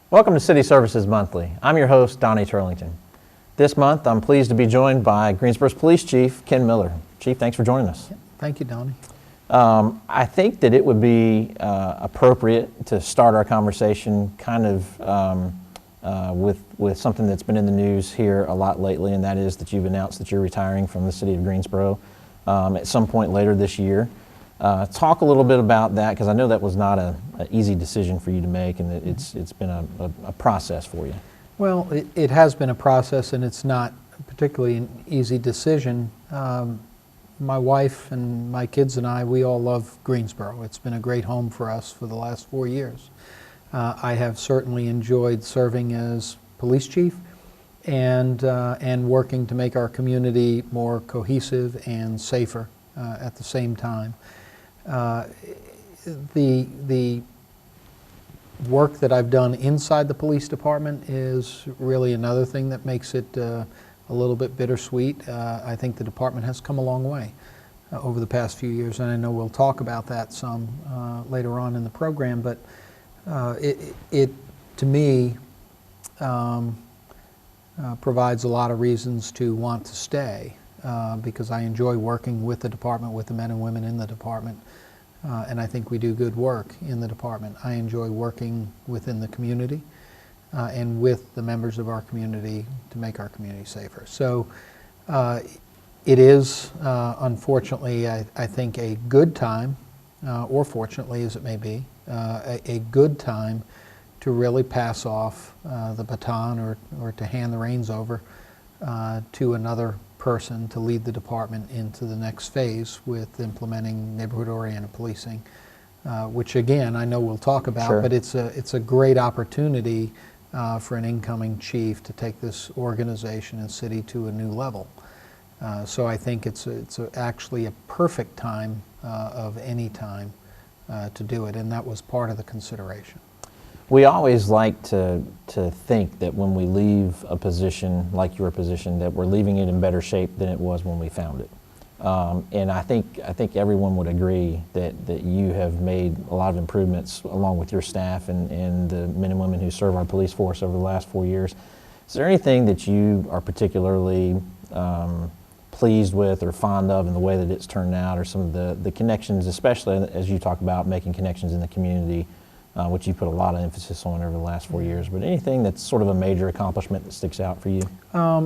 Welcome to City Services Monthly. I'm your host, Donnie Turlington. This month, I'm pleased to be joined by Greensboro's Police Chief, Ken Miller. Chief, thanks for joining us. Thank you, Donnie. I think that it would be appropriate to start our conversation kind of with something that's been in the news here a lot lately, and that is that you've announced that you're retiring from the City of Greensboro at some point later this year. Talk a little bit about that, because I know that was not an easy decision for you to make, and it's been a process for you. Well, it has been a process, and it's not particularly an easy decision. My wife and my kids and I, we all love Greensboro. It's been a great home for us for the last 4 years. I have certainly enjoyed serving as police chief and working to make our community more cohesive and safer at the same time. The work that I've done inside the police department is really another thing that makes it a little bit bittersweet. I think the department has come a long way over the past few years, and I know we'll talk about that some later on in the program, but it to me provides a lot of reasons to want to stay. Because I enjoy working with the department, with the men and women in the department, and I think we do good work in the department. I enjoy working within the community and with the members of our community to make our community safer. So it is, unfortunately, I think a good time, or fortunately as it may be, a good time to really pass off the baton or to hand the reins over to another person to lead the department into the next phase with implementing neighborhood-oriented policing, which again I know we'll talk about. Sure. But it's a great opportunity for an incoming chief to take this organization and city to a new level. So I think it's actually a perfect time of any time to do it, and that was part of the consideration. We always like to think that when we leave a position like your position, that we're leaving it in better shape than it was when we found it. And I think everyone would agree that you have made a lot of improvements along with your staff and the men and women who serve our police force over the last 4 years. Is there anything that you are particularly pleased with or fond of in the way that it's turned out, or some of the connections, especially as you talk about making connections in the community, which you put a lot of emphasis on over the last 4 years, but anything that's sort of a major accomplishment that sticks out for you?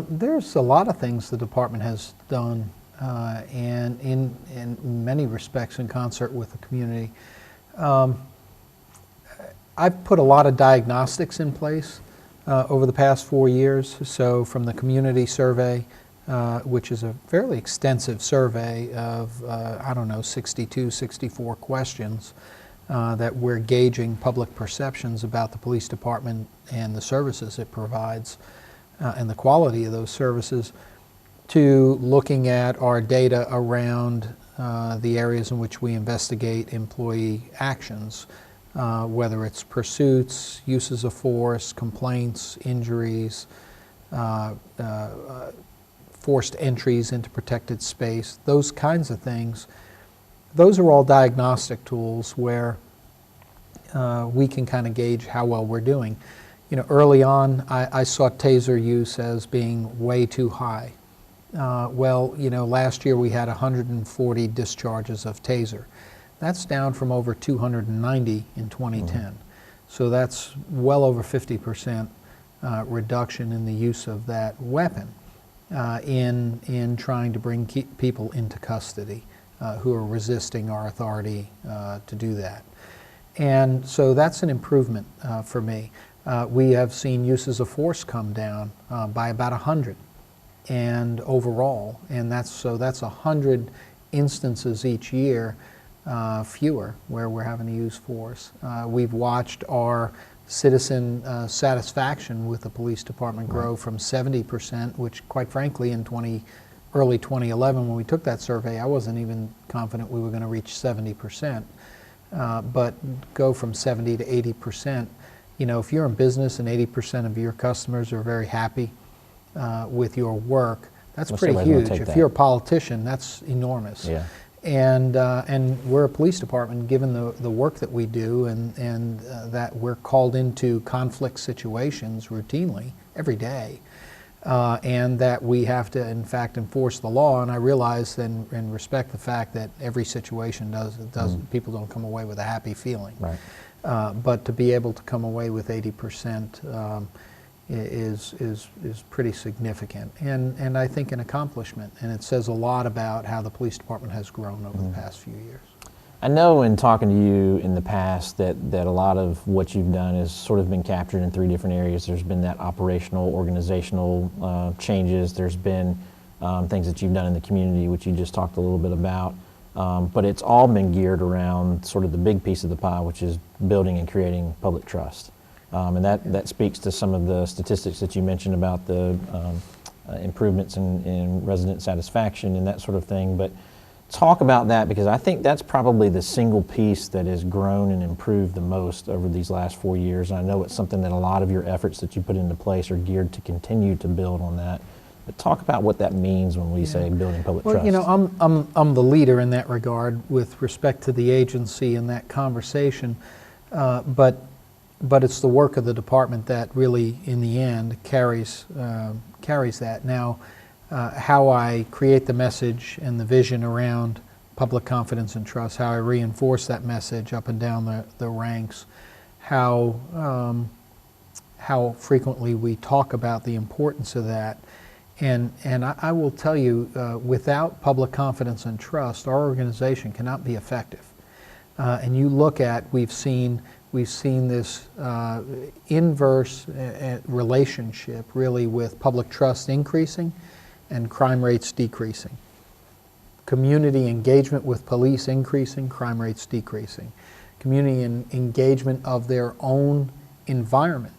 There's a lot of things the department has done, and in many respects in concert with the community. I've put a lot of diagnostics in place over the past 4 years. So from the community survey, which is a fairly extensive survey of, 62, 64 questions, that we're gauging public perceptions about the police department and the services it provides and the quality of those services, to looking at our data around the areas in which we investigate employee actions, whether it's pursuits, uses of force, complaints, injuries, forced entries into protected space, those kinds of things. Those are all diagnostic tools where we can kind of gauge how well we're doing. You know, early on, I saw taser use as being way too high. Last year we had 140 discharges of taser. That's down from over 290 in 2010. So that's well over 50% reduction in the use of that weapon in trying to bring people into custody who are resisting our authority to do that. And so that's an improvement for me. We have seen uses of force come down by about 100, and overall, and that's 100 instances each year fewer where we're having to use force. We've watched our citizen satisfaction with the police department grow from 70%, which quite frankly in early 2011 when we took that survey, I wasn't even confident we were going to reach 70%, but go from 70 to 80%. You know, if you're in business and 80% of your customers are very happy with your work, that's pretty huge. If you're a politician, that's enormous. Yeah. And we're a police department, given the work that we do, and that we're called into conflict situations routinely every day, and that we have to, in fact, enforce the law. And I realize and respect the fact that every situation people don't come away with a happy feeling. Right. But to be able to come away with 80% is pretty significant, and I think an accomplishment, and it says a lot about how the police department has grown over the past few years. I know in talking to you in the past that a lot of what you've done has sort of been captured in 3 different areas. There's been that operational, organizational changes. There's been things that you've done in the community, which you just talked a little bit about. But it's all been geared around sort of the big piece of the pie, which is building and creating public trust. And that speaks to some of the statistics that you mentioned about the improvements in resident satisfaction and that sort of thing. But talk about that, because I think that's probably the single piece that has grown and improved the most over these last 4 years. And I know it's something that a lot of your efforts that you put into place are geared to continue to build on that. But talk about what that means when we say building public trust. Well, you know, I'm the leader in that regard with respect to the agency and that conversation, but it's the work of the department that really, in the end, carries that. Now, how I create the message and the vision around public confidence and trust, how I reinforce that message up and down the ranks, how frequently we talk about the importance of that. And I will tell you, without public confidence and trust, our organization cannot be effective. And you look at, we've seen this inverse relationship really with public trust increasing and crime rates decreasing. Community engagement with police increasing, crime rates decreasing. Community engagement of their own environment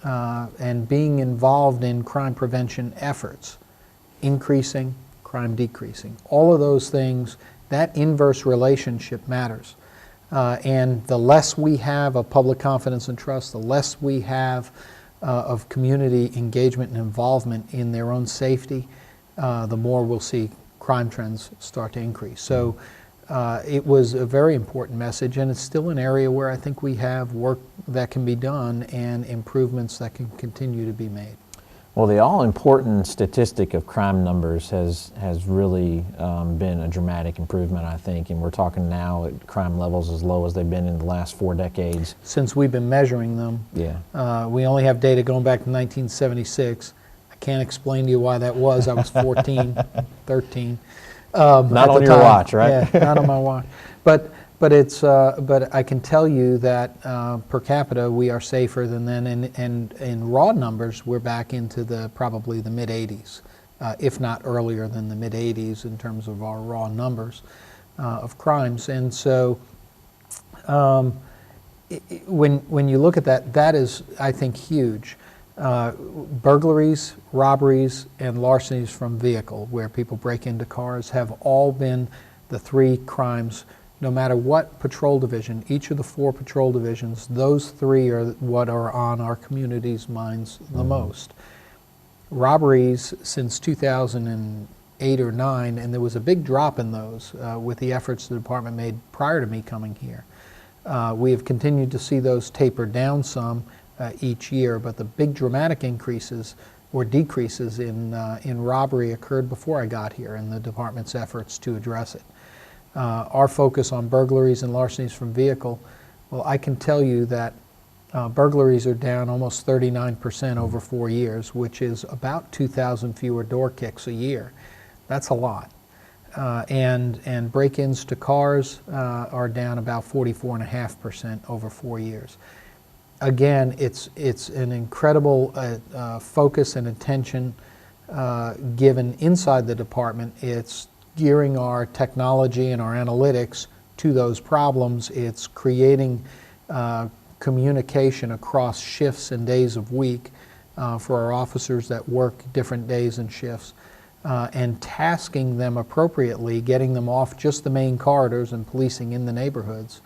and being involved in crime prevention efforts increasing, crime decreasing. All of those things, that inverse relationship matters. And the less we have of public confidence and trust, the less we have of community engagement and involvement in their own safety, the more we'll see crime trends start to increase. So it was a very important message, and it's still an area where I think we have work that can be done and improvements that can continue to be made. Well, the all-important statistic of crime numbers has really been a dramatic improvement, I think, and we're talking now at crime levels as low as they've been in the last 4 decades. Since we've been measuring them, we only have data going back to 1976. I can't explain to you why that was. I was 14, 13. Not on your watch, right? Yeah, not on my watch. But I can tell you that per capita we are safer than then, and in raw numbers we're back into probably the mid 80s, if not earlier than the mid 80s in terms of our raw numbers of crimes. And so when you look at that, that is, I think, huge. Burglaries, robberies, and larcenies from vehicle, where people break into cars, have all been the 3 crimes, no matter what patrol division, each of the 4 patrol divisions, those 3 are what are on our community's minds the most. Robberies since 2008 or 9, and there was a big drop in those with the efforts the department made prior to me coming here. We have continued to see those taper down some each year, but the big dramatic increases or decreases in robbery occurred before I got here, and the department's efforts to address it. Our focus on burglaries and larcenies from vehicle, well, I can tell you that burglaries are down almost 39% over 4 years, which is about 2,000 fewer door kicks a year. That's a lot. And break-ins to cars are down about 44.5% over 4 years. Again, it's an incredible focus and attention given inside the department. It's gearing our technology and our analytics to those problems. It's creating communication across shifts and days of week for our officers that work different days and shifts, and tasking them appropriately, getting them off just the main corridors and policing in the neighborhoods,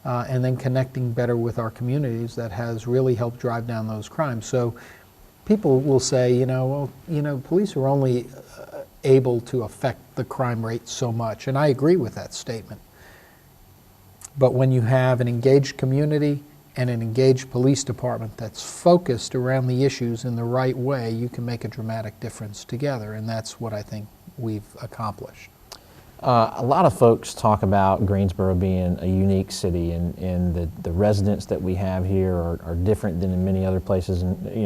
and then connecting better with our communities. That has really helped drive down those crimes. So people will say, well, police are only able to affect the crime rate so much. And I agree with that statement. But when you have an engaged community and an engaged police department that's focused around the issues in the right way, you can make a dramatic difference together, and that's what I think we've accomplished. A lot of folks talk about Greensboro being a unique city, and the residents that we have here are different than in many other places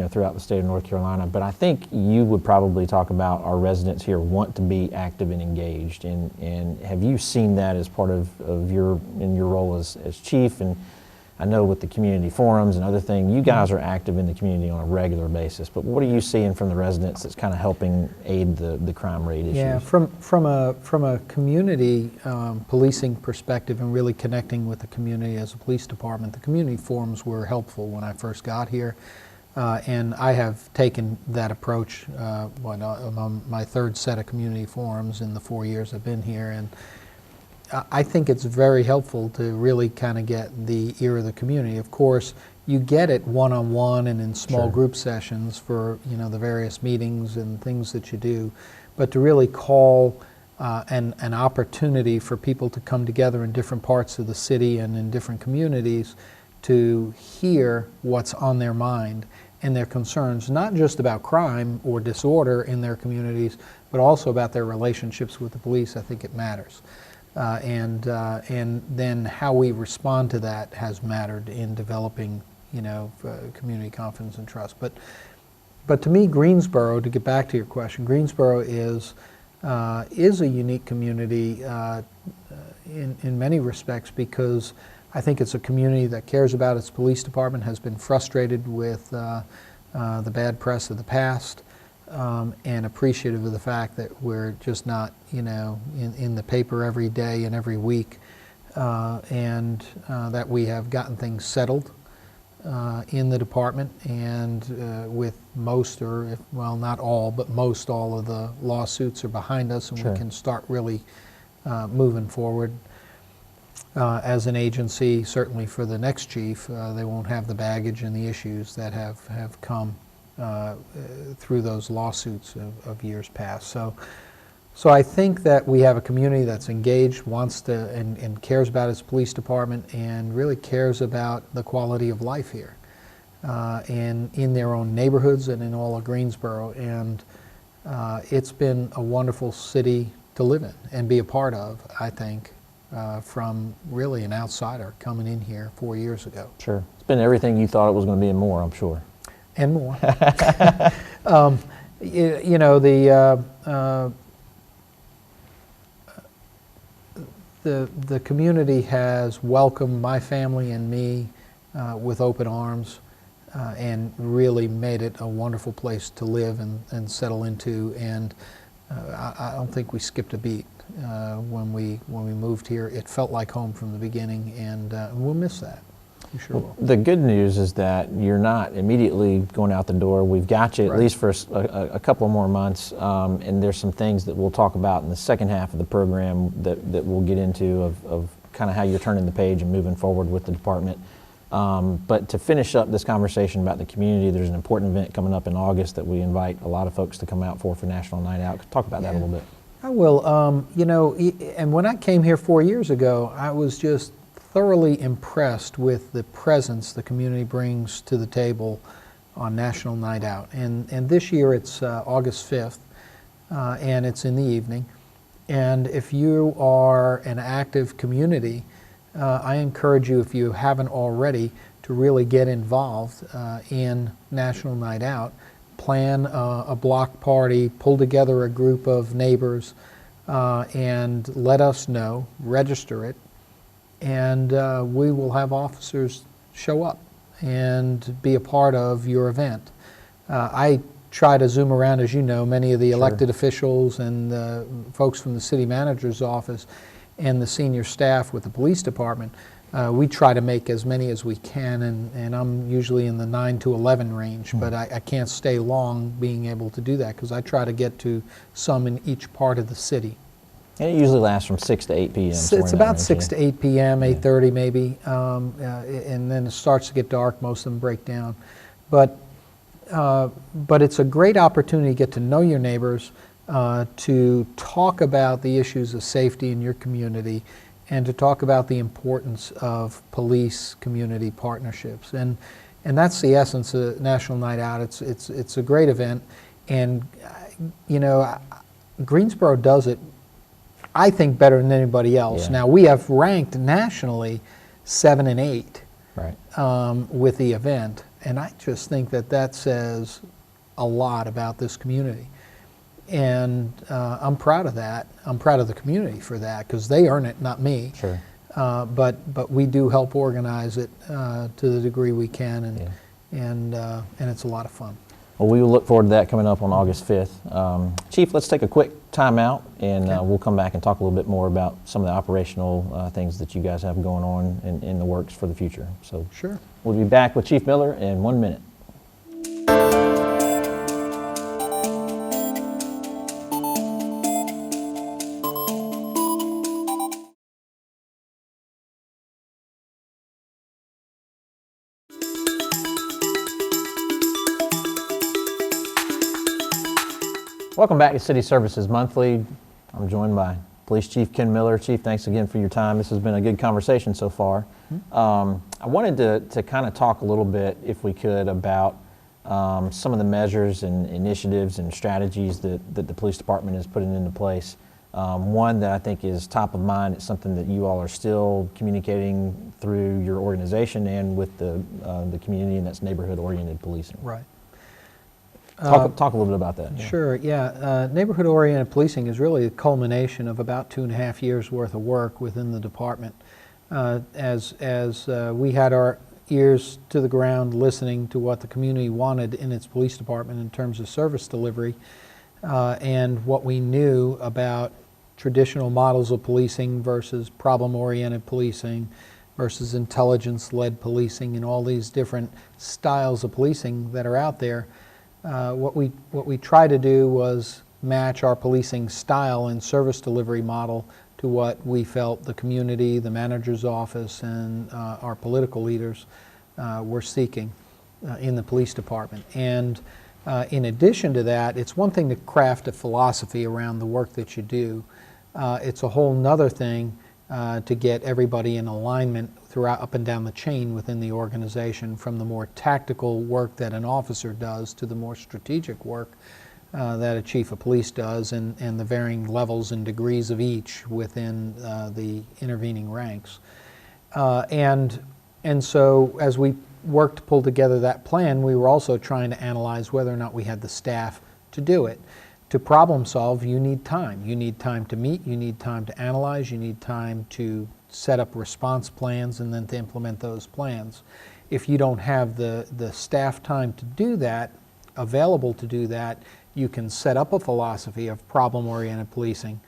throughout the state of North Carolina. But I think you would probably talk about our residents here want to be active and engaged. And have you seen that as part of your role as chief? And I know with the community forums and other things, you guys are active in the community on a regular basis, but what are you seeing from the residents that's kind of helping aid the crime rate issues? Yeah, from a community policing perspective and really connecting with the community as a police department, the community forums were helpful when I first got here, and I have taken that approach on my third set of community forums in the 4 years I've been here, and I think it's very helpful to really kind of get the ear of the community. Of course, you get it one-on-one and in small group sessions for the various meetings and things that you do, but to really call an opportunity for people to come together in different parts of the city and in different communities to hear what's on their mind and their concerns, not just about crime or disorder in their communities, but also about their relationships with the police. I think it matters. And then how we respond to that has mattered in developing, community confidence and trust. But to me, Greensboro, to get back to your question, Greensboro is a unique community in many respects, because I think it's a community that cares about its police department, has been frustrated with the bad press of the past. And appreciative of the fact that we're just not, in the paper every day and every week, and that we have gotten things settled in the department, and with most, or not all, but most all of the lawsuits are behind us, and we can start really moving forward. As an agency, certainly for the next chief, they won't have the baggage and the issues that have come through those lawsuits of years past. So I think that we have a community that's engaged, wants to, and cares about its police department, and really cares about the quality of life here, and in their own neighborhoods and in all of Greensboro. And it's been a wonderful city to live in and be a part of, I think, from really an outsider coming in here 4 years ago. Sure. It's been everything you thought it was going to be and more, I'm sure. And more. The community has welcomed my family and me with open arms, and really made it a wonderful place to live and settle into. And I don't think we skipped a beat when we moved here. It felt like home from the beginning, and we'll miss that. You sure will. The good news is that you're not immediately going out the door. We've got you at least for a couple more months, and there's some things that we'll talk about in the second half of the program that we'll get into of kind of how you're turning the page and moving forward with the department. But to finish up this conversation about the community, there's an important event coming up in August that we invite a lot of folks to come out for National Night Out. Talk about that a little bit. I will. And when I came here 4 years ago, I was just thoroughly impressed with the presence the community brings to the table on National Night Out. And this year it's August 5th, and it's in the evening. And if you are an active community, I encourage you, if you haven't already, to really get involved in National Night Out. Plan a block party, pull together a group of neighbors, and let us know, register it, and we will have officers show up and be a part of your event. I try to zoom around, as you know, many of the elected officials and the folks from the city manager's office and the senior staff with the police department. We try to make as many as we can, and I'm usually in the 9 to 11 range, but I can't stay long being able to do that, because I try to get to some in each part of the city. And it usually lasts from 6 to 8 p.m. It's about 6 to 8 p.m., 8:30 maybe, and then it starts to get dark. Most of them break down. But it's a great opportunity to get to know your neighbors, to talk about the issues of safety in your community and to talk about the importance of police-community partnerships. And that's the essence of National Night Out. It's a great event, and you know, Greensboro does it, I think, better than anybody else. Yeah. Now, we have ranked nationally 7 and 8 Right. with the event, and I just think that says a lot about this community. And I'm proud of that. I'm proud of the community for that, because they earn it, not me. Sure. But we do help organize it to the degree we can, and it's a lot of fun. Well, we will look forward to that coming up on August 5th. Chief, let's take a quick time out, and Okay. we'll come back and talk a little bit more about some of the operational things that you guys have going on in the works for the future. So Sure. we'll be back with Chief Miller in 1 minute. Welcome back to City Services Monthly. I'm joined by Police Chief Ken Miller. Chief, thanks again for your time. This has been a good conversation so far. I wanted to kind of talk a little bit, if we could, about some of the measures and initiatives and strategies that the police department is putting into place. One that I think is top of mind, it's something that you all are still communicating through your organization and with the community, and that's neighborhood-oriented policing. Right. Talk a little bit about that. Yeah. Sure, yeah. Neighborhood-oriented policing is really a culmination of about 2.5 years worth of work within the department. As we had our ears to the ground listening to what the community wanted in its police department in terms of service delivery, and what we knew about traditional models of policing versus problem-oriented policing versus intelligence-led policing, and all these different styles of policing that are out there. What we tried to do was match our policing style and service delivery model to what we felt the community, the manager's office, and our political leaders were seeking in the police department. And in addition to that, it's one thing to craft a philosophy around the work that you do. It's a whole nother thing to get everybody in alignment throughout, up and down the chain within the organization, from the more tactical work that an officer does to the more strategic work that a chief of police does, and the varying levels and degrees of each within the intervening ranks. And so as we worked to pull together that plan, we were also trying to analyze whether or not we had the staff to do it. To problem solve, you need time. You need time to meet, you need time to analyze, you need time to set up response plans and then to implement those plans. If you don't have the staff time to do that, available to do that, you can set up a philosophy of problem-oriented policing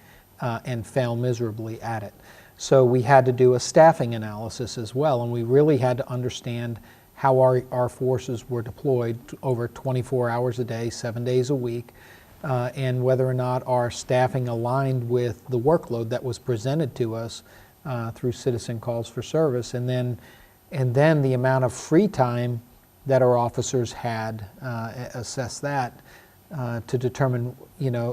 and fail miserably at it. So we had to do a staffing analysis as well, and we really had to understand how our forces were deployed over 24 hours a day, 7 days a week, and whether or not our staffing aligned with the workload that was presented to us through citizen calls for service, and then the amount of free time that our officers had, assess that to determine,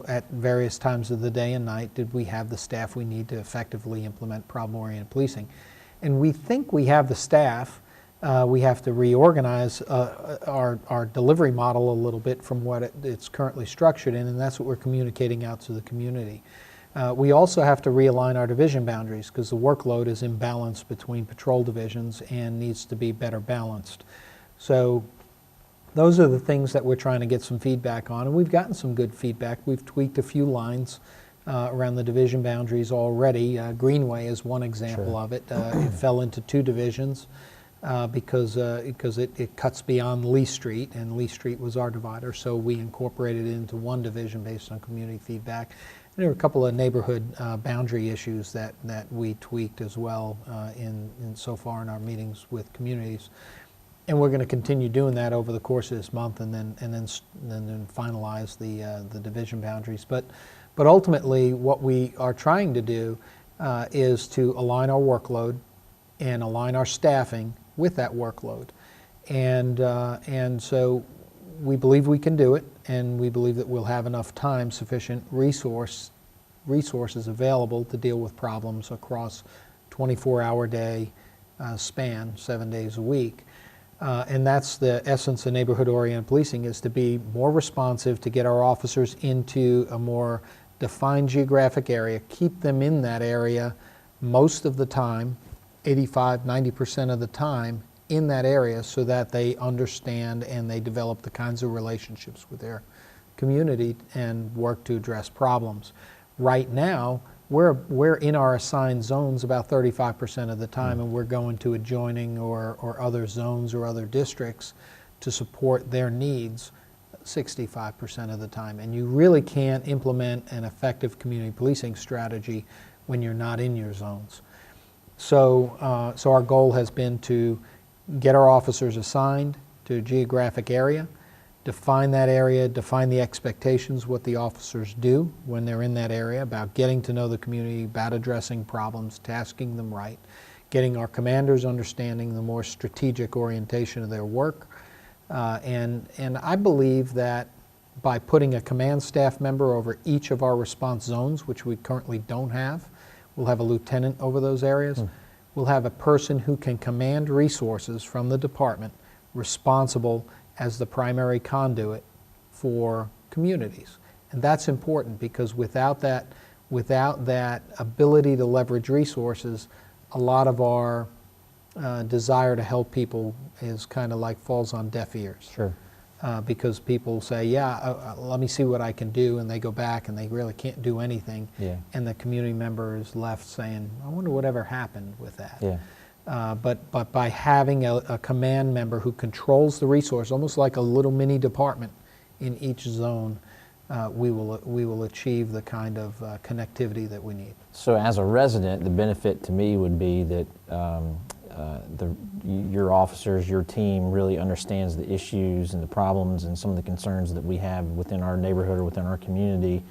at various times of the day and night, did we have the staff we need to effectively implement problem-oriented policing. And we think we have the staff. We have to reorganize our delivery model a little bit from what it's currently structured in, and that's what we're communicating out to the community. We also have to realign our division boundaries, because the workload is imbalanced between patrol divisions and needs to be better balanced. So those are the things that we're trying to get some feedback on, and we've gotten some good feedback. We've tweaked a few lines around the division boundaries already. Greenway is one example of it. It fell into 2 divisions. Because it cuts beyond Lee Street, and Lee Street was our divider, so we incorporated it into 1 division based on community feedback. And there were a couple of neighborhood boundary issues that we tweaked as well in so far in our meetings with communities. And we're going to continue doing that over the course of this month, and then finalize the division boundaries. But ultimately, what we are trying to do is to align our workload and align our staffing with that workload. And so we believe we can do it, and we believe that we'll have enough time, sufficient resources available to deal with problems across 24-hour day span, 7 days a week. And that's the essence of neighborhood-oriented policing, is to be more responsive, to get our officers into a more defined geographic area, keep them in that area most of the time, 85, 90% of the time in that area, so that they understand and they develop the kinds of relationships with their community and work to address problems. Right now, we're in our assigned zones about 35% of the time, and we're going to adjoining or other zones or other districts to support their needs 65% of the time. And you really can't implement an effective community policing strategy when you're not in your zones. So, so our goal has been to get our officers assigned to a geographic area, define that area, define the expectations, what the officers do when they're in that area, about getting to know the community, about addressing problems, tasking them right, getting our commanders understanding the more strategic orientation of their work. And I believe that by putting a command staff member over each of our response zones, which we currently don't have, we'll have a lieutenant over those areas. We'll have a person who can command resources from the department responsible as the primary conduit for communities. And that's important, because without that ability to leverage resources, a lot of our desire to help people is kind of like falls on deaf ears. Sure. Because people say, yeah, let me see what I can do, and they go back and they really can't do anything. Yeah. And the community member is left saying, I wonder whatever happened with that. Yeah. But by having a command member who controls the resource, almost like a little mini department in each zone, we will achieve the kind of connectivity that we need. So as a resident, the benefit to me would be that your officers, your team really understands the issues and the problems and some of the concerns that we have within our neighborhood or within our community.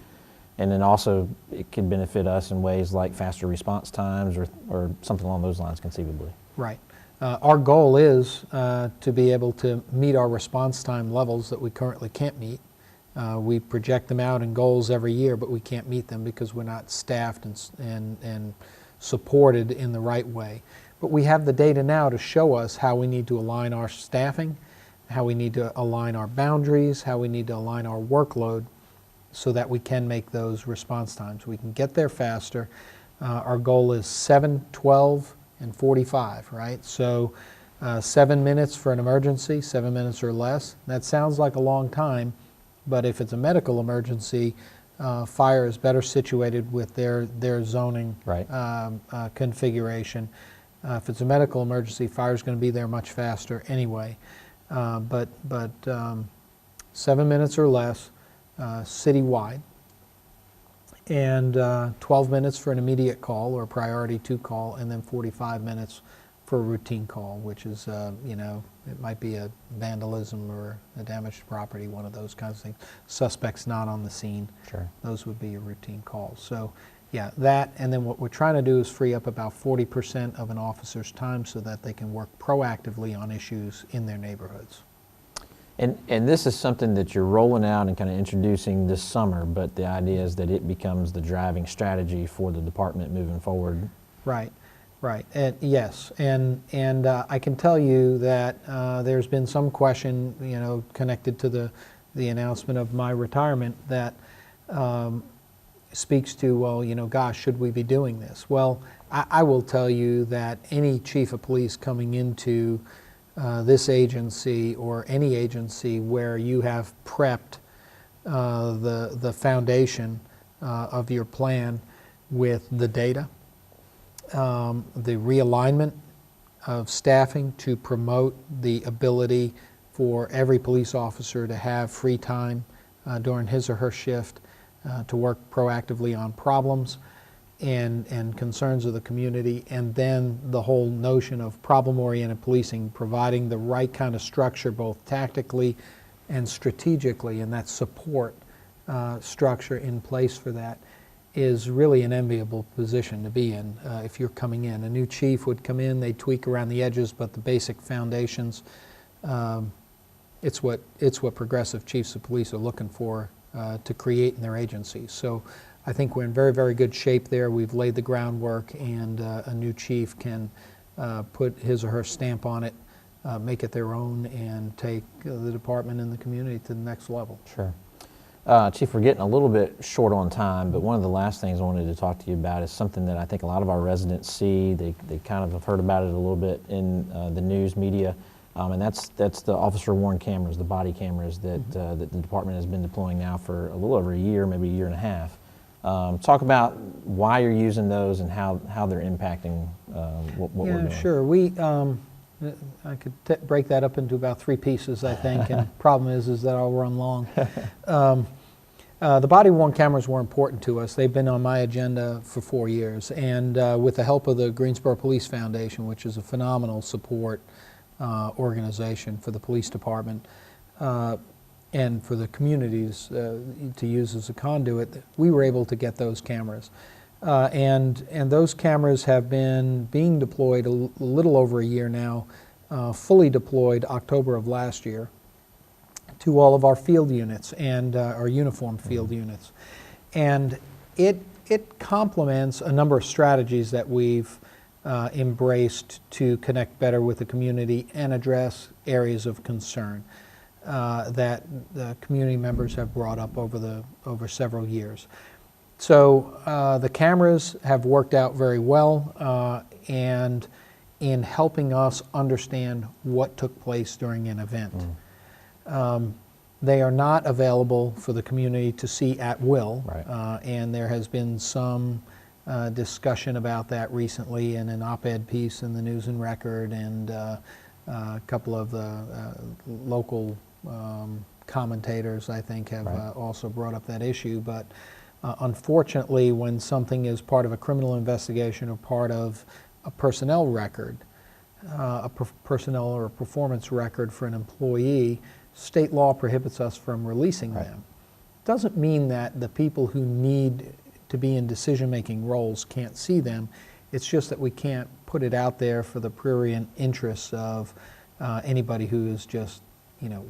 And then also it could benefit us in ways like faster response times or something along those lines conceivably. Right. Our goal is to be able to meet our response time levels that we currently can't meet. We project them out in goals every year, but we can't meet them because we're not staffed and supported in the right way. But we have the data now to show us how we need to align our staffing, how we need to align our boundaries, how we need to align our workload, so that we can make those response times. We can get there faster. Our goal is 7, 12, and 45, right? So 7 minutes for an emergency, 7 minutes or less. That sounds like a long time, but if it's a medical emergency, fire is better situated with their zoning Right. Configuration. If it's a medical emergency, fire is going to be there much faster anyway. But 7 minutes or less, citywide, and 12 minutes for an immediate call or a priority 2 call, and then 45 minutes for a routine call, which is, it might be a vandalism or a damaged property, one of those kinds of things. Suspect's not on the scene. Sure. Those would be your routine calls. So, yeah, that, and then what we're trying to do is free up about 40% of an officer's time so that they can work proactively on issues in their neighborhoods. And this is something that you're rolling out and kind of introducing this summer, but the idea is that it becomes the driving strategy for the department moving forward. Right, right. Yes, and I can tell you that there's been some question, connected to the announcement of my retirement that speaks to, well, gosh, should we be doing this? Well, I will tell you that any chief of police coming into this agency or any agency where you have prepped the foundation of your plan with the data, the realignment of staffing to promote the ability for every police officer to have free time during his or her shift to work proactively on problems and concerns of the community, and then the whole notion of problem-oriented policing, providing the right kind of structure both tactically and strategically, and that support structure in place for that is really an enviable position to be in if you're coming in. A new chief would come in, they'd tweak around the edges, but the basic foundations, it's what progressive chiefs of police are looking for to create in their agencies. So I think we're in very, very good shape there. We've laid the groundwork, and a new chief can put his or her stamp on it, make it their own, and take the department and the community to the next level. Sure. Chief, we're getting a little bit short on time, but one of the last things I wanted to talk to you about is something that I think a lot of our residents see. They kind of have heard about it a little bit in the news media, and that's the officer-worn cameras, the body cameras that, that the department has been deploying now for a little over a year, maybe a year and a half. Talk about why you're using those and how they're impacting what we're doing. Yeah, sure. I could break that up into about 3 pieces, I think, and the problem is that I'll run long. The body-worn cameras were important to us. They've been on my agenda for 4 years, and with the help of the Greensboro Police Foundation, which is a phenomenal support organization for the police department and for the communities to use as a conduit, we were able to get those cameras. And those cameras have been being deployed a little over a year now, fully deployed October of last year, to all of our field units and our uniform field units. And it complements a number of strategies that we've embraced to connect better with the community and address areas of concern that the community members have brought up over several years. So the cameras have worked out very well and in helping us understand what took place during an event. They are not available for the community to see at will, Right. And there has been some discussion about that recently in an op-ed piece in the News and Record, and a couple of the local commentators, I think, have Right. also brought up that issue. But unfortunately, when something is part of a criminal investigation or part of a personnel record, personnel or a performance record for an employee, state law prohibits us from releasing Right. them. Doesn't mean that the people who need to be in decision-making roles can't see them. It's just that we can't put it out there for the prurient interests of anybody who is just,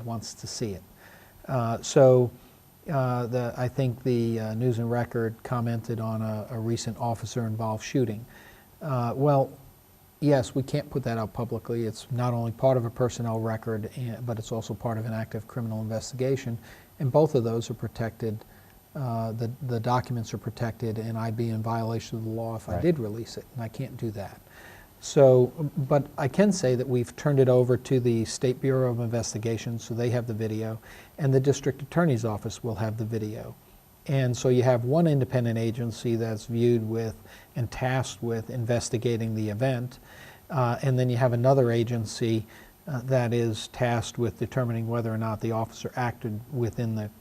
wants to see it. I think the News and Record commented on a recent officer-involved shooting. Well, yes, we can't put that out publicly. It's not only part of a personnel record, but it's also part of an active criminal investigation, and both of those are protected. The documents are protected, and I'd be in violation of the law if I Right. did release it, and I can't do that. So, but I can say that we've turned it over to the State Bureau of Investigation, so they have the video, and the District Attorney's Office will have the video. And so you have one independent agency that's viewed with and tasked with investigating the event, and then you have another agency that is tasked with determining whether or not the officer acted within the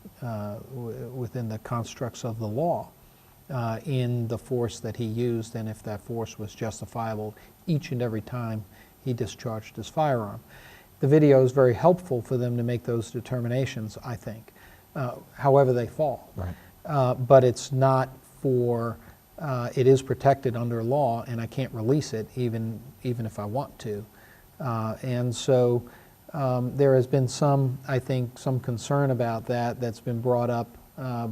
constructs of the law in the force that he used, and if that force was justifiable each and every time he discharged his firearm. The video is very helpful for them to make those determinations, I think, however they fall. Right. But it's not for, it is protected under law, and I can't release it even if I want to. And so there has been some concern about that's been brought up,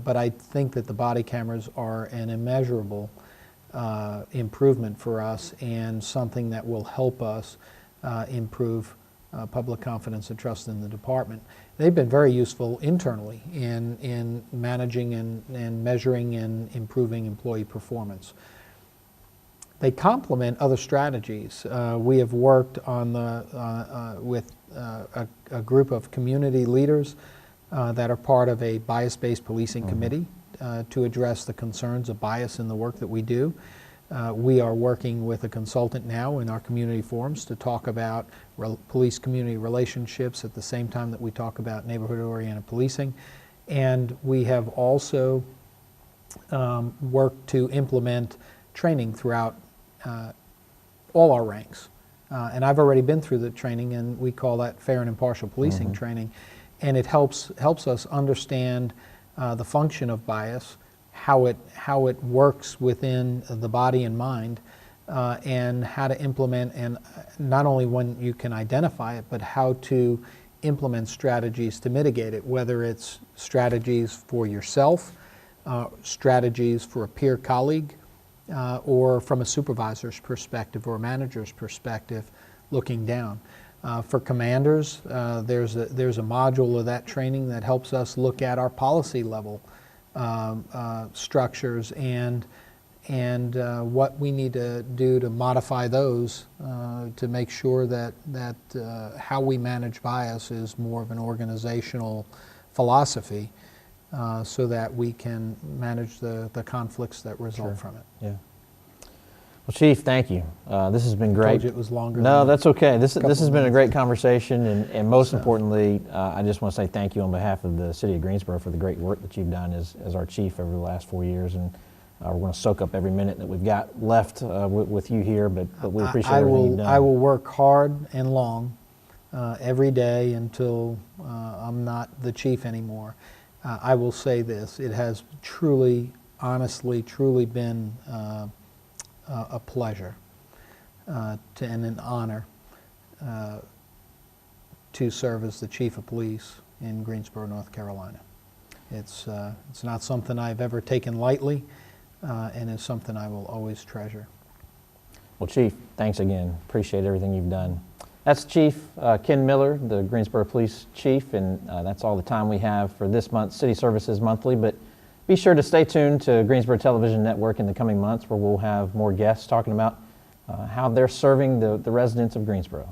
but I think that the body cameras are an immeasurable improvement for us, and something that will help us improve public confidence and trust in the department. They've been very useful internally in managing and measuring and improving employee performance. They complement other strategies. We have worked on with a group of community leaders that are part of a bias-based policing committee to address the concerns of bias in the work that we do. We are working with a consultant now in our community forums to talk about police-community relationships at the same time that we talk about neighborhood-oriented policing. And we have also worked to implement training throughout all our ranks. And I've already been through the training, and we call that fair and impartial policing training. And it helps us understand the function of bias, how it works within the body and mind, and how to implement, and not only when you can identify it, but how to implement strategies to mitigate it, whether it's strategies for yourself, strategies for a peer colleague, or from a supervisor's perspective or a manager's perspective looking down. For commanders, there's a module of that training that helps us look at our policy level structures and what we need to do to modify those to make sure that how we manage bias is more of an organizational philosophy so that we can manage the conflicts that result from it. Yeah. Well, Chief, thank you. This has been great. Told you it was longer. No, that's okay. This has been a great conversation, and most importantly, I just want to say thank you on behalf of the City of Greensboro for the great work that you've done as our chief over the last 4 years, and we're going to soak up every minute that we've got left with you here. But we appreciate everything you've done. I will work hard and long every day until I'm not the chief anymore. I will say this: it has truly, honestly, truly been a pleasure and an honor to serve as the Chief of Police in Greensboro, North Carolina. It's not something I've ever taken lightly, and it's something I will always treasure. Well, Chief, thanks again. Appreciate everything you've done. That's Chief Ken Miller, the Greensboro Police Chief, and that's all the time we have for this month's City Services Monthly. But be sure to stay tuned to Greensboro Television Network in the coming months, where we'll have more guests talking about how they're serving the residents of Greensboro.